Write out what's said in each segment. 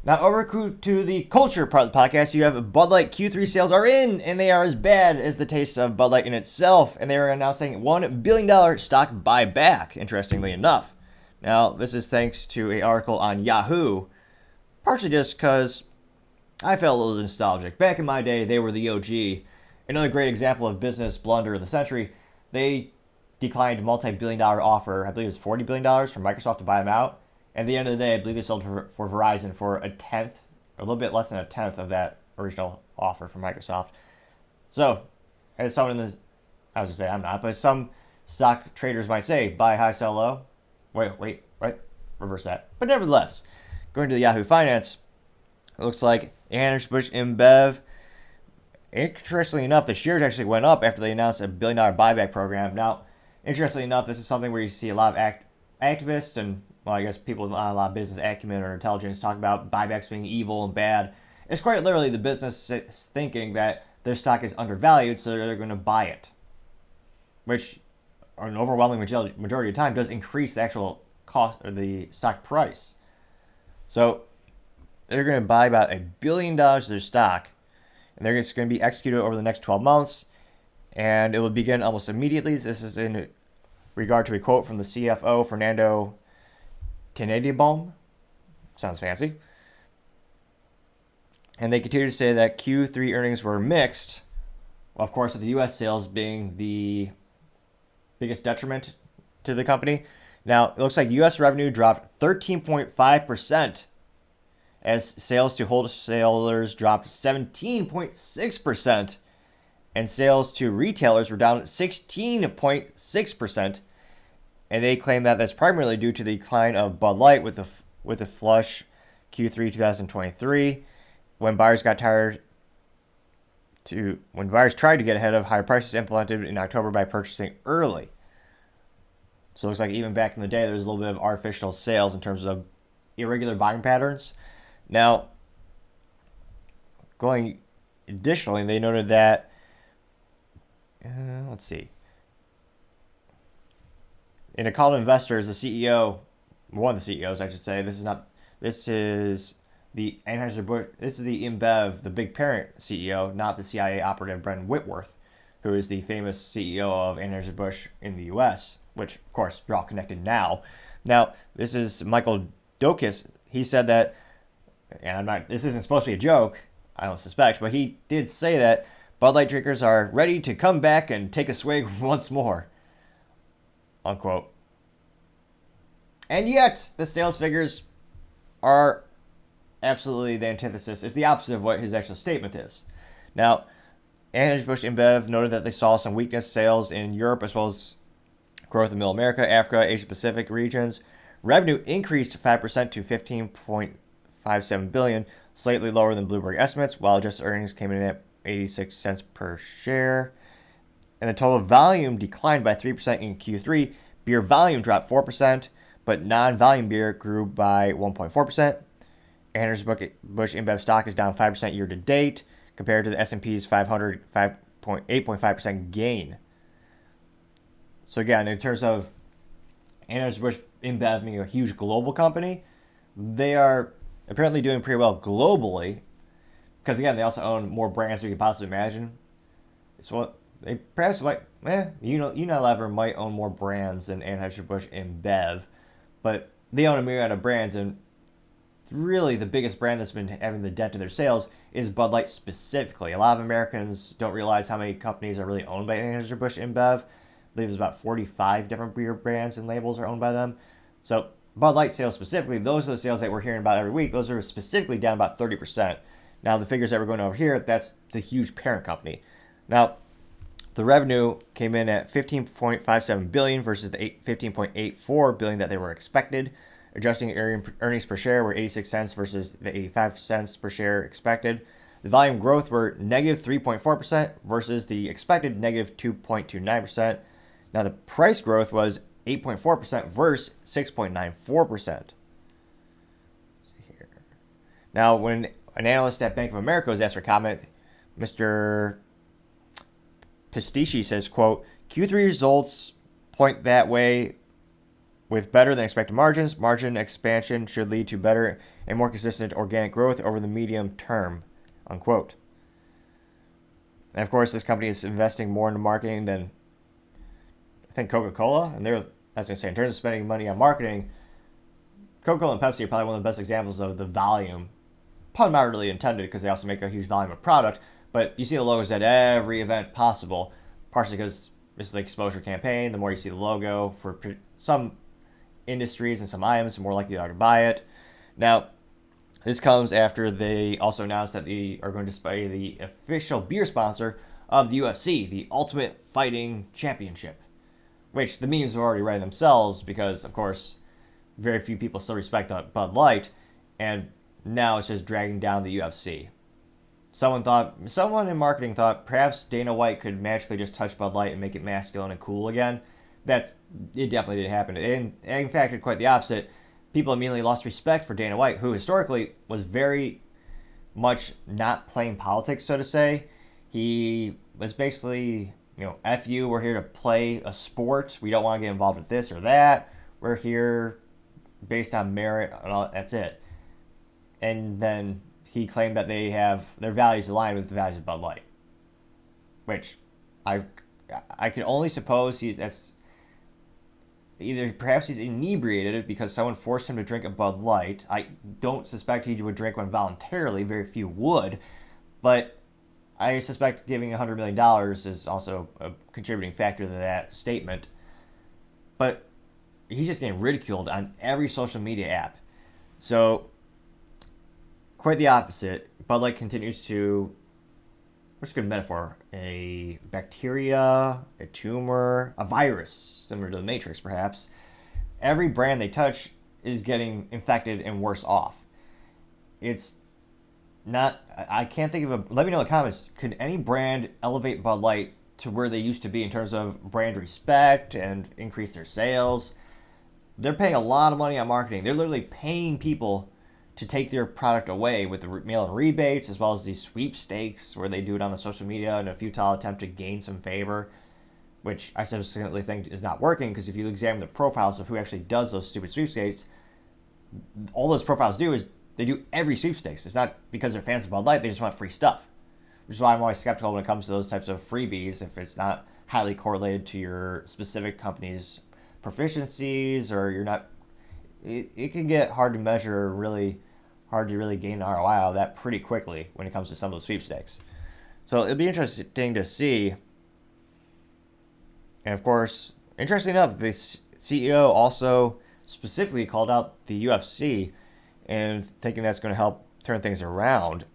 Now, over to the culture part of the podcast, you have Bud Light Q3 sales are in, and they are as bad as the taste of Bud Light in itself, and they are announcing $1 billion stock buyback, interestingly enough. Now, this is thanks to an article on Yahoo, partially just because I felt a little nostalgic. Back in my day, they were the OG. Another great example of business blunder of the century. They declined a multi-billion-dollar offer, I believe it was $40 billion from Microsoft to buy them out. At the end of the day, I believe they sold for Verizon for a tenth, or a little bit less than a tenth of that original offer from Microsoft. So, as someone in the, I was going to say I'm not, but some stock traders might say, buy high, sell low. Wait, reverse that. But nevertheless, going to the Yahoo Finance, it looks like Anheuser-Busch InBev, interestingly enough, the shares actually went up after they announced a $1 billion buyback program. Now, interestingly enough, this is something where you see a lot of activists and, well, I guess people with a lot of business acumen or intelligence talk about buybacks being evil and bad. It's quite literally the business thinking that their stock is undervalued, so they're going to buy it, which, an overwhelming majority of the time, does increase the actual cost or the stock price. So they're going to buy about $1 billion of their stock, and they're just going to be executed over the next 12 months, and it will begin almost immediately. This is in regard to a quote from the CFO, Fernando Tannenbaum. Sounds fancy. And they continue to say that Q3 earnings were mixed. Well, of course, with the U.S. sales being the biggest detriment to the company. Now, it looks like U.S. revenue dropped 13.5%, as sales to wholesalers dropped 17.6%, and sales to retailers were down 16.6%. And they claim that that's primarily due to the decline of Bud Light with the flush Q3 2023, when buyers tried to get ahead of higher prices implemented in October by purchasing early. So it looks like even back in the day, there was a little bit of artificial sales in terms of irregular buying patterns. Now, additionally, they noted that, let's see. In a call to investors, the CEO, one of the CEOs, I should say, this is the Anheuser-Busch, this is the InBev, the big parent CEO, not the CIA operative Brendan Whitworth, who is the famous CEO of Anheuser-Busch in the U.S., which, of course, we're all connected now. Now, this is Michael Dukes. He said that, and this isn't supposed to be a joke, I don't suspect, but he did say that Bud Light drinkers are ready to come back and take a swig once more, unquote. And yet, the sales figures are absolutely the antithesis. It's the opposite of what his actual statement is. Now, Anheuser-Busch InBev noted that they saw some weakness sales in Europe as well as growth in Middle America, Africa, Asia Pacific regions. Revenue increased 5% to $15.57 billion, slightly lower than Bloomberg estimates, while adjusted earnings came in at 86 cents per share. And the total volume declined by 3% in Q3. Beer volume dropped 4%, but non-volume beer grew by 1.4%. Anheuser-Busch InBev stock is down 5% year to date, compared to the S&P's 500 8.5% gain. So again, in terms of Anheuser-Busch InBev being a huge global company, they are apparently doing pretty well globally, because again, they also own more brands than you could possibly imagine. So they perhaps might, Unilever might own more brands than Anheuser-Busch InBev, but they own a myriad of brands, and really the biggest brand that's been having the dent in their sales is Bud Light specifically. A lot of Americans don't realize how many companies are really owned by Anheuser-Busch InBev. I believe there's about 45 different beer brands and labels are owned by them. So Bud Light sales specifically, those are the sales that we're hearing about every week. Those are specifically down about 30%. Now the figures that we're going over here, that's the huge parent company. Now the revenue came in at $15.57 billion versus the $15.84 billion that they were expected. Adjusting earnings per share were 86 cents versus the 85 cents per share expected. The volume growth were negative 3.4% versus the expected negative 2.29%. Now the price growth was 8.4% versus 6.94%. Now, when an analyst at Bank of America was asked for comment, Mr. Pastici says, quote, Q3 results point that way With better than expected margins, margin expansion should lead to better and more consistent organic growth over the medium term, unquote. And of course, this company is investing more into marketing than, I think, Coca-Cola. And they're, as I say, in terms of spending money on marketing, Coca-Cola and Pepsi are probably one of the best examples of the volume. Probably not really intended because they also make a huge volume of product, but you see the logos at every event possible, partially because it's the exposure campaign. The more you see the logo for some industries and some items, the more likely you are to buy it. Now, this comes after they also announced that they are going to display the official beer sponsor of the UFC, the Ultimate Fighting Championship, which the memes have already read themselves because, of course, very few people still respect Bud Light, and now it's just dragging down the UFC. Someone in marketing thought perhaps Dana White could magically just touch Bud Light and make it masculine and cool again. It definitely didn't happen. And in fact, it's quite the opposite. People immediately lost respect for Dana White, who historically was very much not playing politics, so to say. He was basically, F you, we're here to play a sport. We don't want to get involved with this or that. We're here based on merit and all, that's it. And then he claimed that they have their values aligned with the values of Bud Light, which I can only suppose perhaps he's inebriated because someone forced him to drink a Bud Light. I don't suspect he would drink one voluntarily. Very few would, but I suspect giving $100 million is also a contributing factor to that statement. But he's just getting ridiculed on every social media app. So, quite the opposite. Bud Light continues to, what's a good metaphor? A bacteria, a tumor, a virus, similar to the Matrix perhaps. Every brand they touch is getting infected and worse off. It's not, I can't think of let me know in the comments, could any brand elevate Bud Light to where they used to be in terms of brand respect and increase their sales? They're paying a lot of money on marketing. They're literally paying people to take their product away with the mail-in rebates, as well as these sweepstakes where they do it on the social media in a futile attempt to gain some favor, which I subsequently think is not working, because if you examine the profiles of who actually does those stupid sweepstakes, all those profiles do is they do every sweepstakes. It's not because they're fans of Bud Light, they just want free stuff, which is why I'm always skeptical when it comes to those types of freebies if it's not highly correlated to your specific company's proficiencies, or you're not, it can get hard to measure, really hard to really gain an ROI out of that pretty quickly when it comes to some of those sweepstakes. So it'll be interesting to see. And of course, interesting enough, the CEO also specifically called out the UFC and thinking that's going to help turn things around.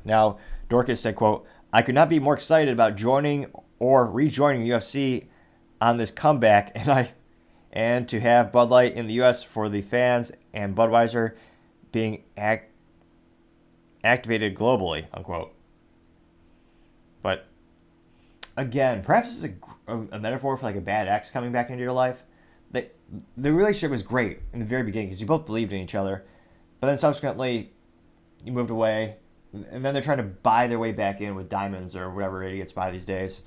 Now, Dorcas said, quote, "I could not be more excited about joining or rejoining the UFC on this comeback, and to have Bud Light in the U.S. for the fans and Budweiser being activated globally," unquote. But again, perhaps this is a metaphor for like a bad ex coming back into your life. The relationship was great in the very beginning because you both believed in each other, but then subsequently you moved away, and then they're trying to buy their way back in with diamonds or whatever idiots buy these days.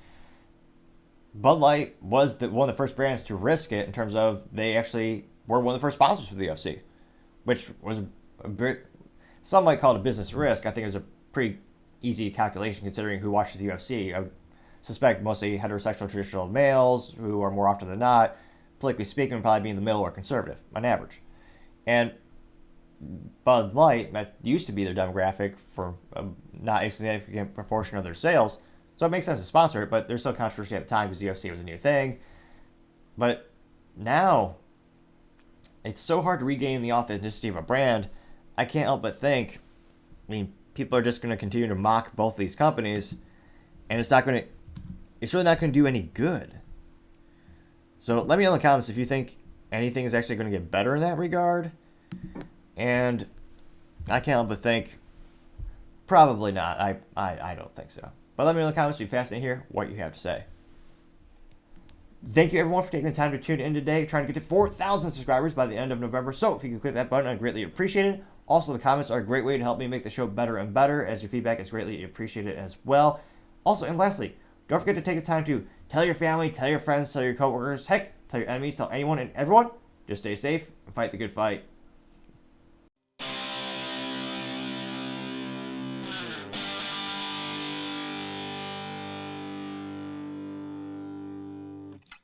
Bud Light was one of the first brands to risk it in terms of they actually were one of the first sponsors for the UFC, which was some might call it a business risk. I think it was a pretty easy calculation considering who watches the UFC. I would suspect mostly heterosexual traditional males who are more often than not, politically speaking, would probably be in the middle or conservative on average. And Bud Light, that used to be their demographic for a not a significant proportion of their sales. So it makes sense to sponsor it, but there's still controversy at the time because the UFC was a new thing. But now, it's so hard to regain the authenticity of a brand. I can't help but think, people are just going to continue to mock both of these companies, and it's really not going to do any good. So let me know in the comments if you think anything is actually going to get better in that regard. And I can't help but think, probably not. I don't think so. But let me know in the comments. It'd be fascinating to hear what you have to say. Thank you, everyone, for taking the time to tune in today. Trying to get to 4,000 subscribers by the end of November. So if you can click that button, I'd greatly appreciate it. Also, the comments are a great way to help me make the show better and better, as your feedback is greatly appreciated as well. Also, and lastly, don't forget to take the time to tell your family, tell your friends, tell your coworkers, heck, tell your enemies, tell anyone and everyone Just stay safe and fight the good fight.